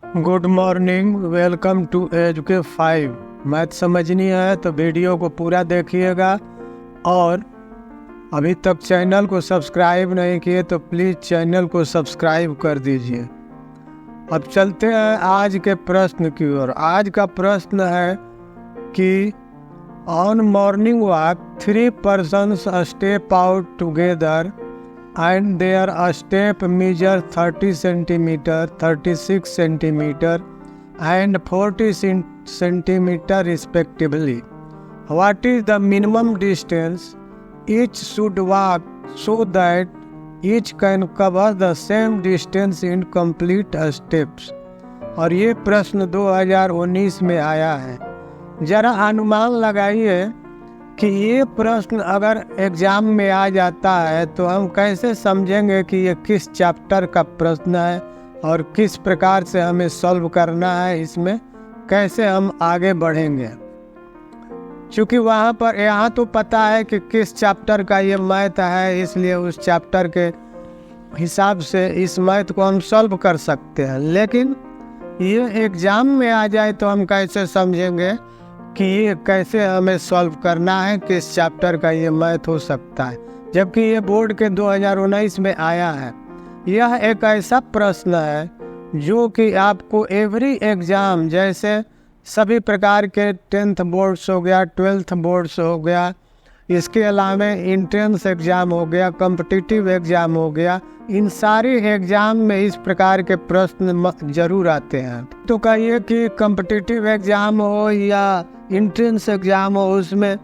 Good morning, welcome to एजुके 5। Math समझनी है तो वीडियो को पूरा देखिएगा और अभी तक चैनल को सब्सक्राइब नहीं किए तो प्लीज़ चैनल को सब्सक्राइब कर दीजिए। अब चलते हैं आज के प्रश्न की ओर। आज का प्रश्न है कि on morning walk 3 persons step out together and their step measure 30 centimeter, 36 centimeter and 40 centimeter respectively. What is the minimum distance each should walk so that each can cover the same distance in complete steps? और ये प्रश्न 2019 में आया है। जरा अनुमान लगाइए कि ये प्रश्न अगर एग्जाम में आ जाता है तो हम कैसे समझेंगे कि ये किस चैप्टर का प्रश्न है और किस प्रकार से हमें सॉल्व करना है, इसमें कैसे हम आगे बढ़ेंगे। क्योंकि वहाँ पर यहाँ तो पता है कि किस चैप्टर का ये मैथ है, इसलिए उस चैप्टर के हिसाब से इस मैथ को हम सॉल्व कर सकते हैं। लेकिन ये एग्ज़ाम में आ जाए तो हम कैसे समझेंगे कि ये कैसे हमें सॉल्व करना है, किस चैप्टर का ये मैथ हो सकता है, जबकि ये बोर्ड के 2019 में आया है। यह एक ऐसा प्रश्न है जो कि आपको एवरी एग्ज़ाम, जैसे सभी प्रकार के 10th बोर्ड्स हो गया, 12th बोर्ड्स हो गया, इसके अलावा एंट्रेंस एग्ज़ाम हो गया, कॉम्पिटिटिव एग्ज़ाम हो गया, इन सारे एग्ज़ाम में इस प्रकार के प्रश्न जरूर आते हैं। तो कहिए कि कॉम्पिटिटिव एग्ज़ाम हो या एंट्रेंस एग्ज़ाम हो, उसमें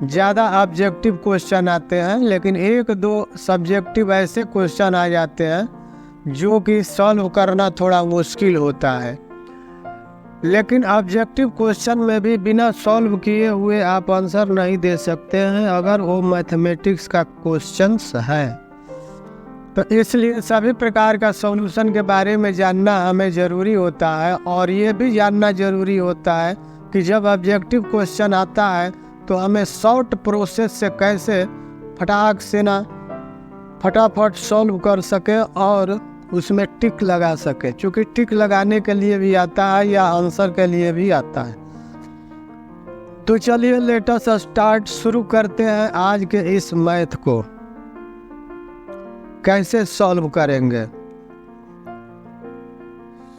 ज़्यादा ऑब्जेक्टिव क्वेश्चन आते हैं, लेकिन 1-2 सब्जेक्टिव ऐसे क्वेश्चन आ जाते हैं जो कि सॉल्व करना थोड़ा मुश्किल होता है। लेकिन ऑब्जेक्टिव क्वेश्चन में भी बिना सॉल्व किए हुए आप आंसर नहीं दे सकते हैं अगर वो मैथमेटिक्स का क्वेश्चंस है। तो इसलिए सभी प्रकार का सॉल्यूशन के बारे में जानना हमें ज़रूरी होता है और ये भी जानना ज़रूरी होता है कि जब ऑब्जेक्टिव क्वेश्चन आता है तो हमें शॉर्ट प्रोसेस से कैसे फटाफट सॉल्व कर सके और उसमें टिक लगा सके, क्योंकि टिक लगाने के लिए भी आता है या आंसर के लिए भी आता है। तो चलिए लेट अस स्टार्ट, शुरू करते हैं आज के इस मैथ को। कैसे सॉल्व करेंगे?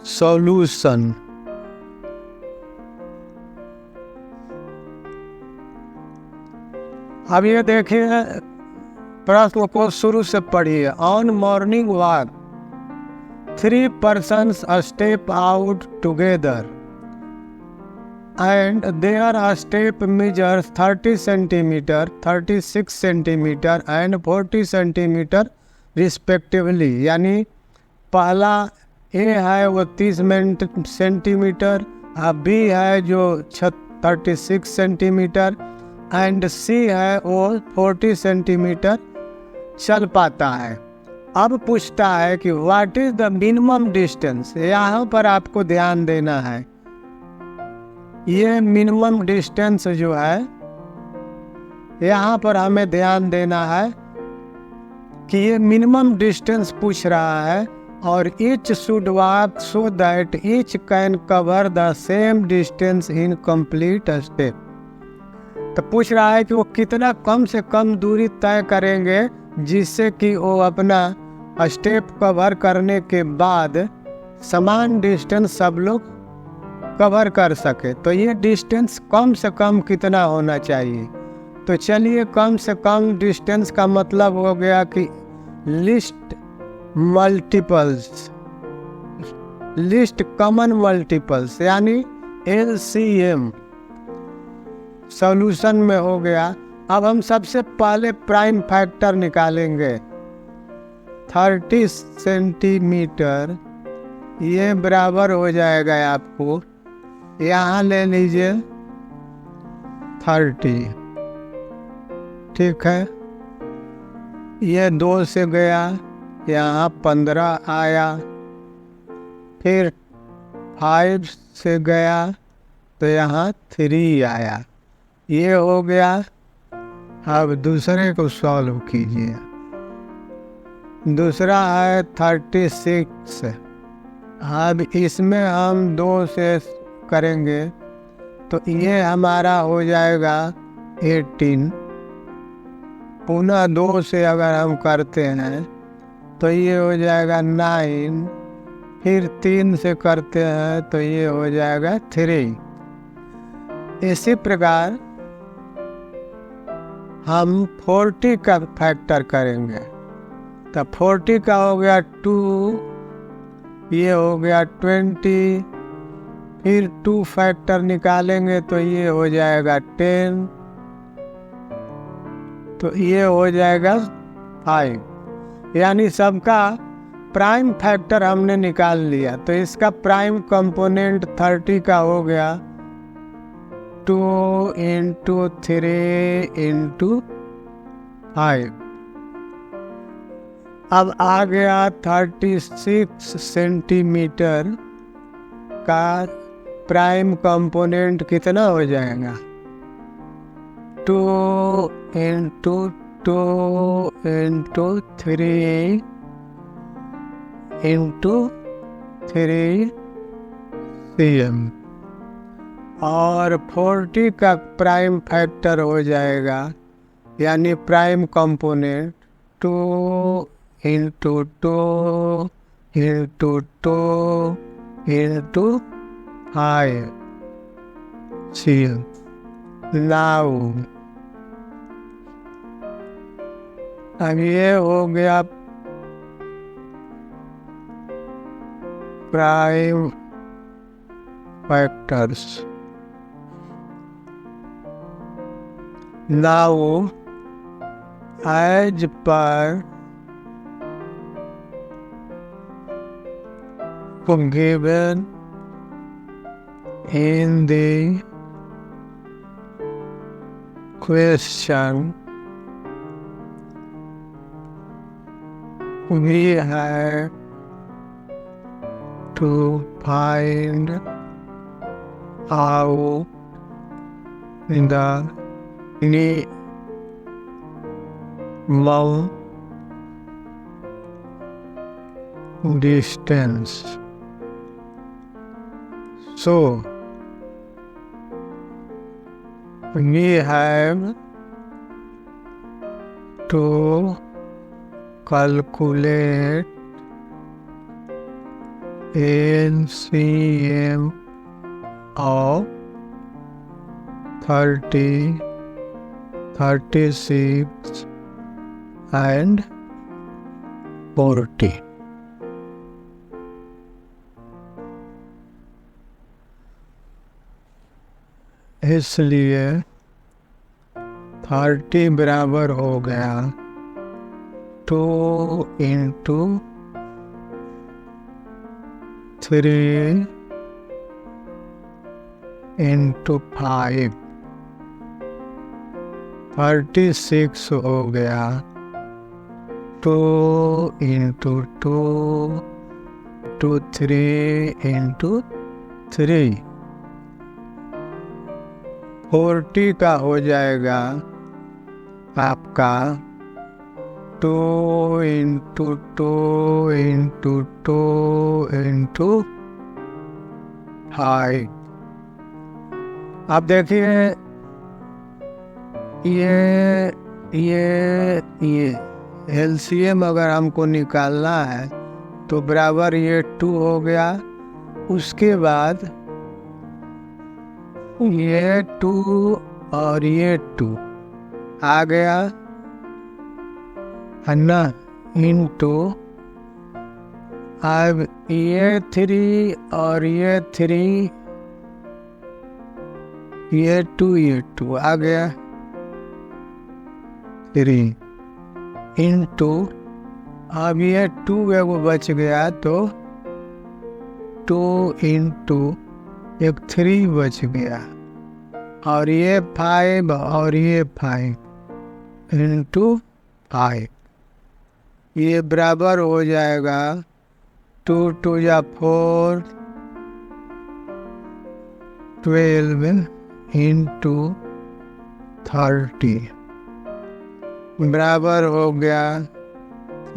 सॉल्यूशन। अब ये देखिए, प्रश्न को शुरू से पढ़िए। On morning walk 3 persons step out together and their step measures 30 centimeter, 36 centimeter and 40 centimeter respectively। यानी पहला ए है वो 30 सेंटीमीटर, बी है जो 36 सेंटीमीटर एंड सी है वो 40 सेंटीमीटर चल पाता है। अब पूछता है कि what is the minimum distance. यहाँ पर आपको ध्यान देना है, ये मिनिमम डिस्टेंस जो है यहाँ पर हमें ध्यान देना है कि ये मिनिमम डिस्टेंस पूछ रहा है और each should walk so that each can cover the same distance in complete step. तो पूछ रहा है कि वो कितना कम से कम दूरी तय करेंगे जिससे कि वो अपना स्टेप कवर करने के बाद समान डिस्टेंस सब लोग कवर कर सके। तो ये डिस्टेंस कम से कम कितना होना चाहिए? तो चलिए, कम से कम डिस्टेंस का मतलब हो गया कि लिस्ट कॉमन मल्टीपल्स, यानी LCM सॉल्यूशन में हो गया। अब हम सबसे पहले प्राइम फैक्टर निकालेंगे। 30 सेंटीमीटर ये बराबर हो जाएगा आपको, यहाँ ले लीजिए 30, ठीक है। ये 2 से गया, यहाँ 15 आया, फिर 5 से गया तो यहाँ 3 आया, ये हो गया। अब दूसरे को सॉल्व कीजिए। दूसरा है 36, अब इसमें हम 2 से करेंगे तो ये हमारा हो जाएगा 18। पुनः 2 से अगर हम करते हैं तो ये हो जाएगा 9। फिर 3 से करते हैं तो ये हो जाएगा 3। इसी प्रकार हम 40 का फैक्टर करेंगे तो 40 का हो गया 2, ये हो गया 20। फिर 2 फैक्टर निकालेंगे तो ये हो जाएगा 10, तो ये हो जाएगा 5। यानी सबका प्राइम फैक्टर हमने निकाल लिया। तो इसका प्राइम कंपोनेंट 30 का हो गया 2 × 3 × 5। अब आ गया 36 सेंटीमीटर का प्राइम कंपोनेंट कितना हो जाएगा 2 × 2 × 3 × 3 cm। और 40 का प्राइम फैक्टर हो जाएगा यानी प्राइम कंपोनेंट 2 × 2 × 2 × 5 cm। नाउ अब ये हो गया prime factors. Now as per given in the question, we have to find out the minimum distance. So we have to calculate LCM of 30, 36 and 40. इसलिए 30 बराबर हो गया 2 × 3 × 5। 36 हो गया 2 × 2 × 3 × 3। 40 का हो जाएगा आपका 2 × 2 × 2 × 5। अब देखिए ये LCM अगर हमको निकालना है तो बराबर ये 2 हो गया। उसके बाद ये 2 और ये 2 आ गया है ना, इनटू अब ये 3 और ये 3, ये 2 आ गया 3 इनटू अब ये 2 एगो बच गया तो 2 × एक 3 बच गया और ये 5 और ये 5 × 5। ये बराबर हो जाएगा 2 × 2 = 4, 12 × 30 बराबर हो गया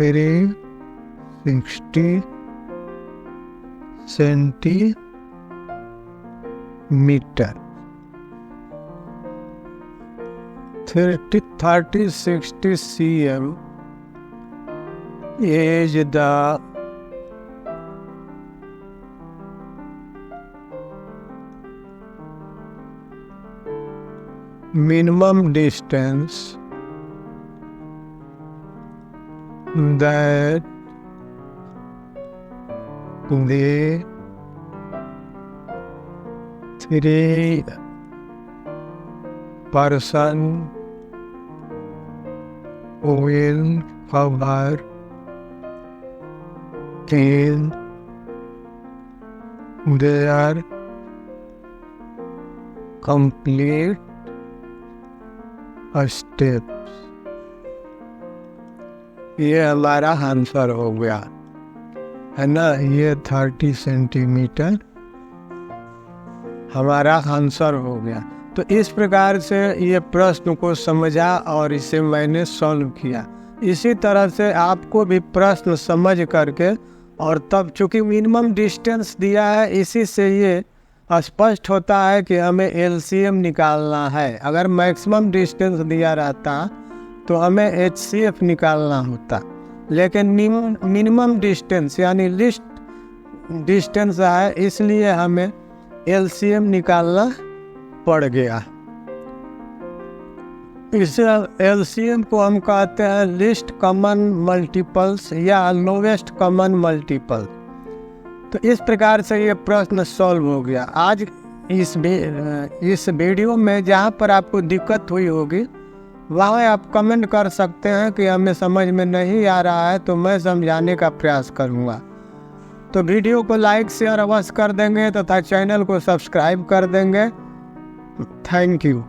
360 centimetre. 30-60 cm is the minimum distance that the three person will cover in their complete steps। ये हमारा आंसर हो गया है ना, ये 30 सेंटीमीटर हमारा आंसर हो गया। तो इस प्रकार से ये प्रश्न को समझा और इसे मैंने सॉल्व किया। इसी तरह से आपको भी प्रश्न समझ करके, और तब चूँकि मिनिमम डिस्टेंस दिया है, इसी से ये स्पष्ट होता है कि हमें एलसीएम निकालना है। अगर मैक्सिमम डिस्टेंस दिया रहता तो हमें एचसीएफ निकालना होता, लेकिन मिनिमम डिस्टेंस यानी लिस्ट डिस्टेंस है, इसलिए हमें एलसीएम निकालना पड़ गया। इस एलसीएम को हम कहते हैं लिस्ट कॉमन मल्टीपल्स या लोवेस्ट कॉमन मल्टीपल। तो इस प्रकार से ये प्रश्न सॉल्व हो गया। आज इस वीडियो में जहाँ पर आपको दिक्कत हुई होगी वहाँ आप कमेंट कर सकते हैं कि हमें समझ में नहीं आ रहा है, तो मैं समझाने का प्रयास करूँगा। तो वीडियो को लाइक शेयर अवश्य कर देंगे तथा चैनल को सब्सक्राइब कर देंगे। Thank you.